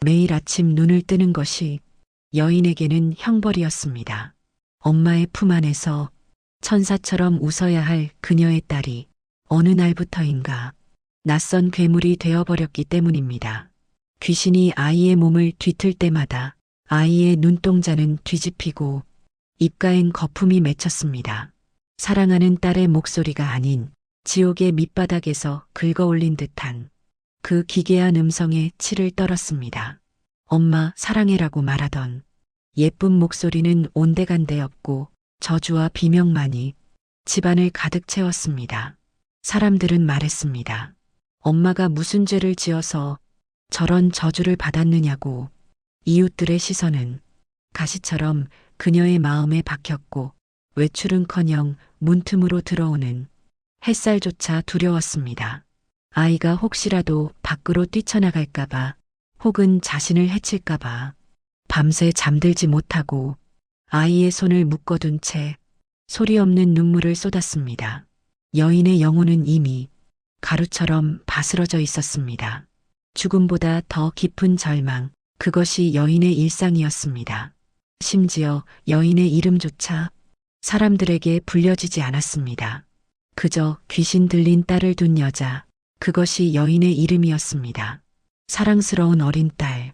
매일 아침 눈을 뜨는 것이 여인에게는 형벌이었습니다. 엄마의 품 안에서 천사처럼 웃어야 할 그녀의 딸이 어느 날부터인가 낯선 괴물이 되어버렸기 때문입니다. 귀신이 아이의 몸을 뒤틀 때마다 아이의 눈동자는 뒤집히고 입가엔 거품이 맺혔습니다. 사랑하는 딸의 목소리가 아닌 지옥의 밑바닥에서 긁어올린 듯한 그 기괴한 음성에 치를 떨었습니다. 엄마 사랑해라고 말하던 예쁜 목소리는 온데간데 없고 저주와 비명만이 집안을 가득 채웠습니다. 사람들은 말했습니다. 엄마가 무슨 죄를 지어서 저런 저주를 받았느냐고. 이웃들의 시선은 가시처럼 그녀의 마음에 박혔고 외출은커녕 문틈으로 들어오는 햇살조차 두려웠습니다. 아이가 혹시라도 밖으로 뛰쳐나갈까봐 혹은 자신을 해칠까봐 밤새 잠들지 못하고 아이의 손을 묶어둔 채 소리 없는 눈물을 쏟았습니다. 여인의 영혼은 이미 가루처럼 바스러져 있었습니다. 죽음보다 더 깊은 절망, 그것이 여인의 일상이었습니다. 심지어 여인의 이름조차 사람들에게 불려지지 않았습니다. 그저 귀신 들린 딸을 둔 여자, 그것이 여인의 이름이었습니다. 사랑스러운 어린 딸,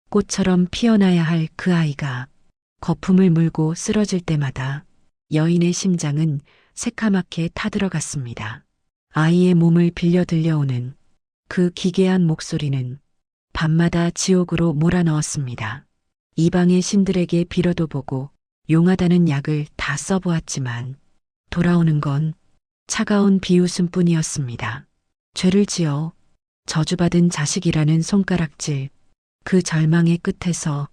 꽃처럼 피어나야 할 그 아이가 거품을 물고 쓰러질 때마다 여인의 심장은 새카맣게 타들어갔습니다. 아이의 몸을 빌려 들려오는 그 기괴한 목소리는 밤마다 지옥으로 몰아넣었습니다. 이방의 신들에게 빌어도 보고 용하다는 약을 다 써보았지만 돌아오는 건 차가운 비웃음뿐이었습니다. 죄를 지어 저주받은 자식이라는 손가락질, 그 절망의 끝에서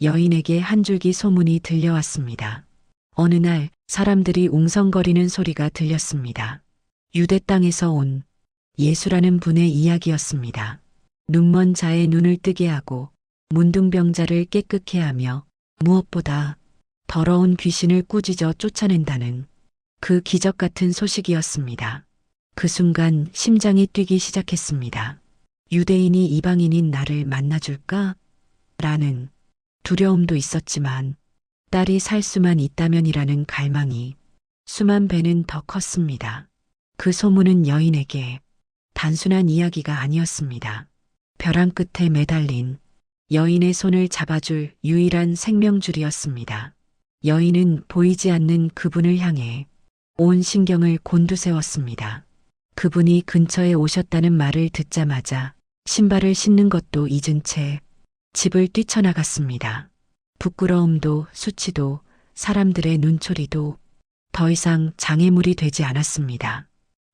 여인에게 한 줄기 소문이 들려왔습니다. 어느 날 사람들이 웅성거리는 소리가 들렸습니다. 유대 땅에서 온 예수라는 분의 이야기였습니다. 눈먼 자의 눈을 뜨게 하고 문둥병자를 깨끗게 하며 무엇보다 더러운 귀신을 꾸짖어 쫓아낸다는 그 기적 같은 소식이었습니다. 그 순간 심장이 뛰기 시작했습니다. 유대인이 이방인인 나를 만나줄까? 라는 두려움도 있었지만 딸이 살 수만 있다면이라는 갈망이 수만 배는 더 컸습니다. 그 소문은 여인에게 단순한 이야기가 아니었습니다. 벼랑 끝에 매달린 여인의 손을 잡아줄 유일한 생명줄이었습니다. 여인은 보이지 않는 그분을 향해 온 신경을 곤두세웠습니다. 그분이 근처에 오셨다는 말을 듣자마자 신발을 신는 것도 잊은 채 집을 뛰쳐나갔습니다. 부끄러움도 수치도 사람들의 눈초리도 더 이상 장애물이 되지 않았습니다.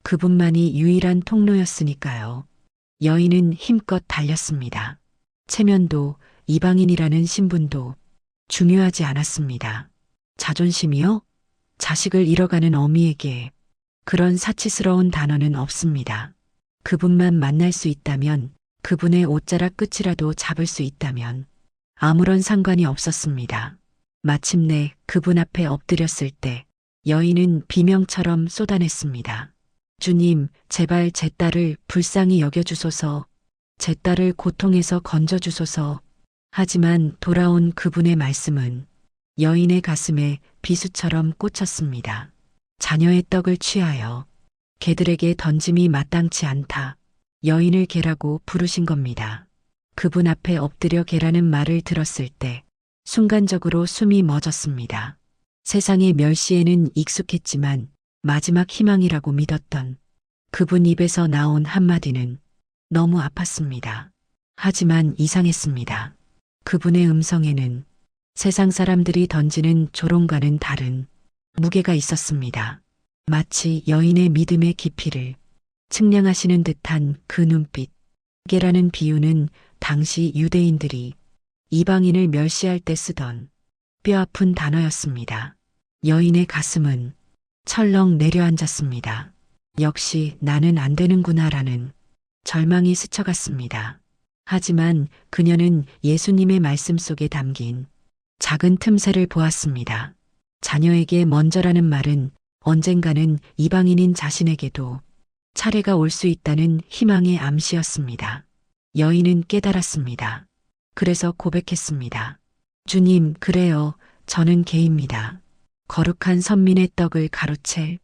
그분만이 유일한 통로였으니까요. 여인은 힘껏 달렸습니다. 체면도 이방인이라는 신분도 중요하지 않았습니다. 자존심이요? 자식을 잃어가는 어미에게 그런 사치스러운 단어는 없습니다. 그분만 만날 수 있다면, 그분의 옷자락 끝이라도 잡을 수 있다면 아무런 상관이 없었습니다. 마침내 그분 앞에 엎드렸을 때 여인은 비명처럼 쏟아냈습니다. 주님, 제발 제 딸을 불쌍히 여겨주소서. 제 딸을 고통에서 건져주소서. 하지만 돌아온 그분의 말씀은 여인의 가슴에 비수처럼 꽂혔습니다. 자녀의 떡을 취하여 개들에게 던짐이 마땅치 않다. 여인을 개라고 부르신 겁니다. 그분 앞에 엎드려 개라는 말을 들었을 때 순간적으로 숨이 멎었습니다. 세상의 멸시에는 익숙했지만 마지막 희망이라고 믿었던 그분 입에서 나온 한마디는 너무 아팠습니다. 하지만 이상했습니다. 그분의 음성에는 세상 사람들이 던지는 조롱과는 다른 무게가 있었습니다. 마치 여인의 믿음의 깊이를 측량하시는 듯한 그 눈빛. 개라는 비유는 당시 유대인들이 이방인을 멸시할 때 쓰던 뼈아픈 단어였습니다. 여인의 가슴은 철렁 내려앉았습니다. 역시 나는 안 되는구나라는 절망이 스쳐갔습니다. 하지만 그녀는 예수님의 말씀 속에 담긴 작은 틈새를 보았습니다. 자녀에게 먼저라는 말은 언젠가는 이방인인 자신에게도 차례가 올 수 있다는 희망의 암시였습니다. 여인은 깨달았습니다. 그래서 고백했습니다. 주님, 그래요. 저는 개입니다. 거룩한 선민의 떡을 가로챌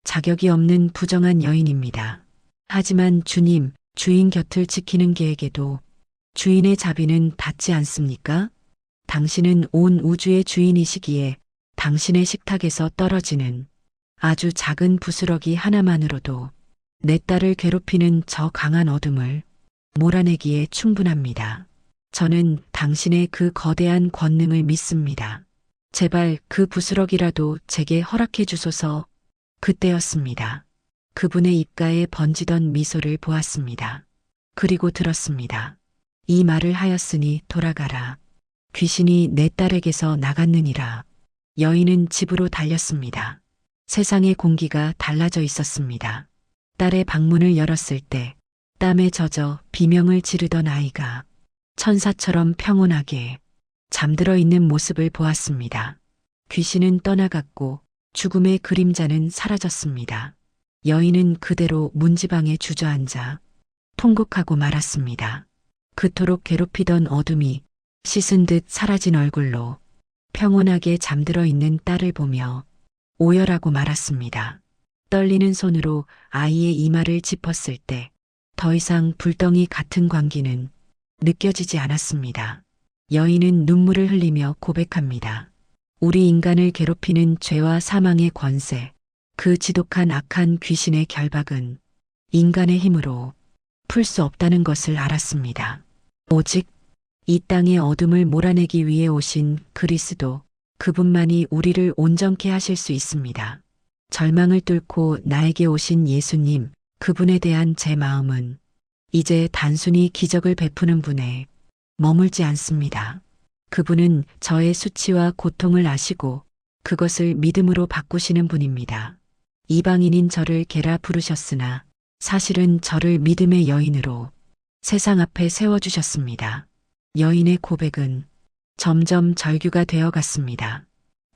자격이 없는 부정한 여인입니다. 하지만 주님, 주인 곁을 지키는 개에게도 주인의 자비는 닿지 않습니까? 당신은 온 우주의 주인이시기에 당신의 식탁에서 떨어지는 아주 작은 부스러기 하나만으로도 내 딸을 괴롭히는 저 강한 어둠을 몰아내기에 충분합니다. 저는 당신의 그 거대한 권능을 믿습니다. 제발 그 부스러기라도 제게 허락해 주소서. 그때였습니다. 그분의 입가에 번지던 미소를 보았습니다. 그리고 들었습니다. 이 말을 하였으니 돌아가라. 귀신이 내 딸에게서 나갔느니라. 여인은 집으로 달렸습니다. 세상의 공기가 달라져 있었습니다. 딸의 방문을 열었을 때 땀에 젖어 비명을 지르던 아이가 천사처럼 평온하게 잠들어 있는 모습을 보았습니다. 귀신은 떠나갔고 죽음의 그림자는 사라졌습니다. 여인은 그대로 문지방에 주저앉아 통곡하고 말았습니다. 그토록 괴롭히던 어둠이 씻은 듯 사라진 얼굴로 평온하게 잠들어 있는 딸을 보며 오열하고 말았습니다. 떨리는 손으로 아이의 이마를 짚었을 때 더 이상 불덩이 같은 광기는 느껴지지 않았습니다. 여인은 눈물을 흘리며 고백합니다. 우리 인간을 괴롭히는 죄와 사망의 권세, 그 지독한 악한 귀신의 결박은 인간의 힘으로 풀 수 없다는 것을 알았습니다. 오직 이 땅의 어둠을 몰아내기 위해 오신 그리스도, 그분만이 우리를 온전케 하실 수 있습니다. 절망을 뚫고 나에게 오신 예수님, 그분에 대한 제 마음은 이제 단순히 기적을 베푸는 분에 머물지 않습니다. 그분은 저의 수치와 고통을 아시고 그것을 믿음으로 바꾸시는 분입니다. 이방인인 저를 개라 부르셨으나 사실은 저를 믿음의 여인으로 세상 앞에 세워주셨습니다. 여인의 고백은 점점 절규가 되어갔습니다.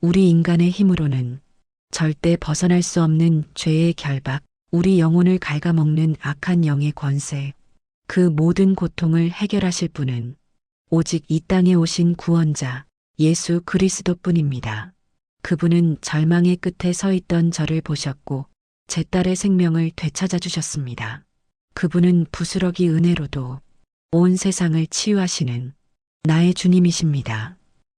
우리 인간의 힘으로는 절대 벗어날 수 없는 죄의 결박, 우리 영혼을 갉아먹는 악한 영의 권세, 그 모든 고통을 해결하실 분은 오직 이 땅에 오신 구원자 예수 그리스도뿐입니다. 그분은 절망의 끝에 서 있던 저를 보셨고 제 딸의 생명을 되찾아 주셨습니다. 그분은 부스러기 은혜로도 온 세상을 치유하시는 나의 주님이십니다.